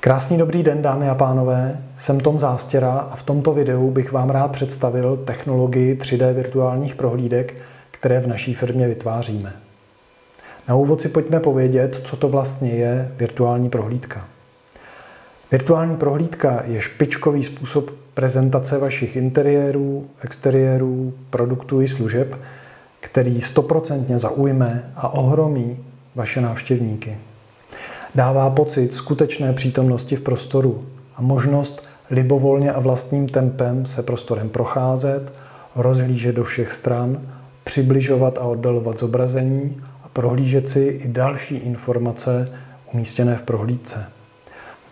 Krásný dobrý den, dámy a pánové, jsem Tom Zástěra a v tomto videu bych vám rád představil technologii 3D virtuálních prohlídek, které v naší firmě vytváříme. Na úvod si pojďme povědět, co to vlastně je virtuální prohlídka. Virtuální prohlídka je špičkový způsob prezentace vašich interiérů, exteriérů, produktů i služeb, který 100% zaujme a ohromí vaše návštěvníky. Dává pocit skutečné přítomnosti v prostoru a možnost libovolně a vlastním tempem se prostorem procházet, rozhlížet do všech stran, přibližovat a oddalovat zobrazení a prohlížet si i další informace umístěné v prohlídce.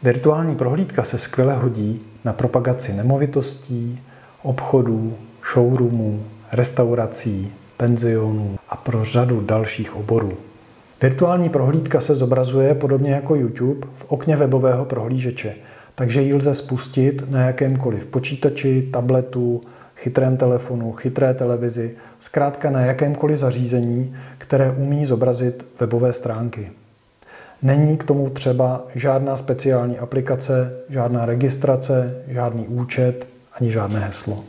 Virtuální prohlídka se skvěle hodí na propagaci nemovitostí, obchodů, showroomů, restaurací, penzionů a pro řadu dalších oborů. Virtuální prohlídka se zobrazuje podobně jako YouTube v okně webového prohlížeče, takže ji lze spustit na jakémkoliv počítači, tabletu, chytrém telefonu, chytré televizi, zkrátka na jakémkoliv zařízení, které umí zobrazit webové stránky. Není k tomu třeba žádná speciální aplikace, žádná registrace, žádný účet ani žádné heslo.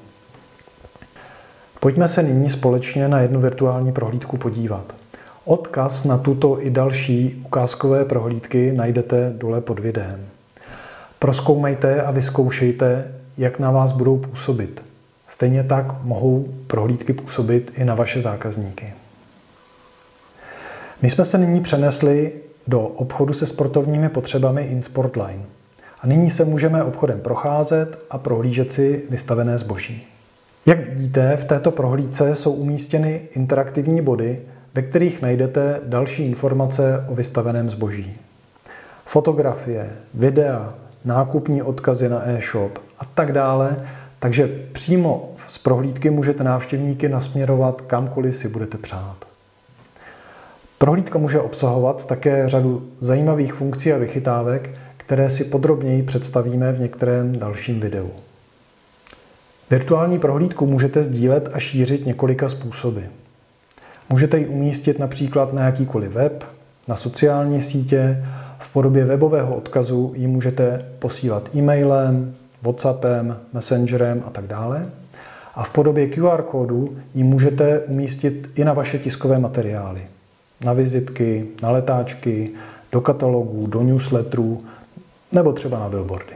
Pojďme se nyní společně na jednu virtuální prohlídku podívat. Odkaz na tuto i další ukázkové prohlídky najdete dole pod videem. Prozkoumejte a vyzkoušejte, jak na vás budou působit. Stejně tak mohou prohlídky působit i na vaše zákazníky. My jsme se nyní přenesli do obchodu se sportovními potřebami InSportLine. A nyní se můžeme obchodem procházet a prohlížet si vystavené zboží. Jak vidíte, v této prohlídce jsou umístěny interaktivní body, ve kterých najdete další informace o vystaveném zboží. Fotografie, videa, nákupní odkazy na e-shop a tak dále, takže přímo z prohlídky můžete návštěvníky nasměrovat kamkoliv si budete přát. Prohlídka může obsahovat také řadu zajímavých funkcí a vychytávek, které si podrobněji představíme v některém dalším videu. Virtuální prohlídku můžete sdílet a šířit několika způsoby. Můžete ji umístit například na jakýkoliv web, na sociální sítě, v podobě webového odkazu ji můžete posílat e-mailem, WhatsAppem, Messengerem a tak dále. A v podobě QR kódu ji můžete umístit i na vaše tiskové materiály. Na vizitky, na letáčky, do katalogů, do newsletterů nebo třeba na billboardy.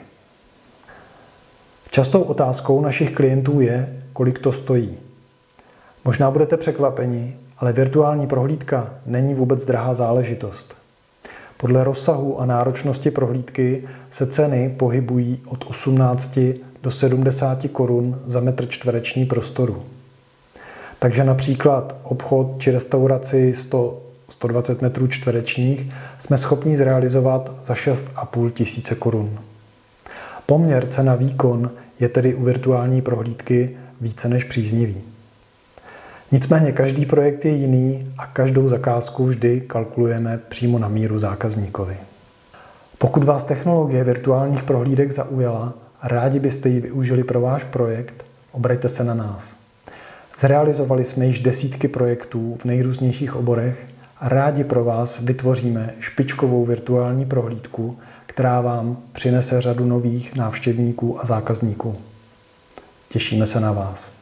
Častou otázkou našich klientů je, kolik to stojí. Možná budete překvapeni, ale virtuální prohlídka není vůbec drahá záležitost. Podle rozsahu a náročnosti prohlídky se ceny pohybují od 18 do 70 korun za metr čtvereční prostoru. Takže například obchod či restauraci 100-120 metrů čtverečních jsme schopni zrealizovat za 6,5 tisíce korun. Poměr cena-výkon je tedy u virtuální prohlídky více než příznivý. Nicméně každý projekt je jiný a každou zakázku vždy kalkulujeme přímo na míru zákazníkovi. Pokud vás technologie virtuálních prohlídek zaujala a rádi byste ji využili pro váš projekt, obraťte se na nás. Zrealizovali jsme již desítky projektů v nejrůznějších oborech a rádi pro vás vytvoříme špičkovou virtuální prohlídku, která vám přinese řadu nových návštěvníků a zákazníků. Těšíme se na vás.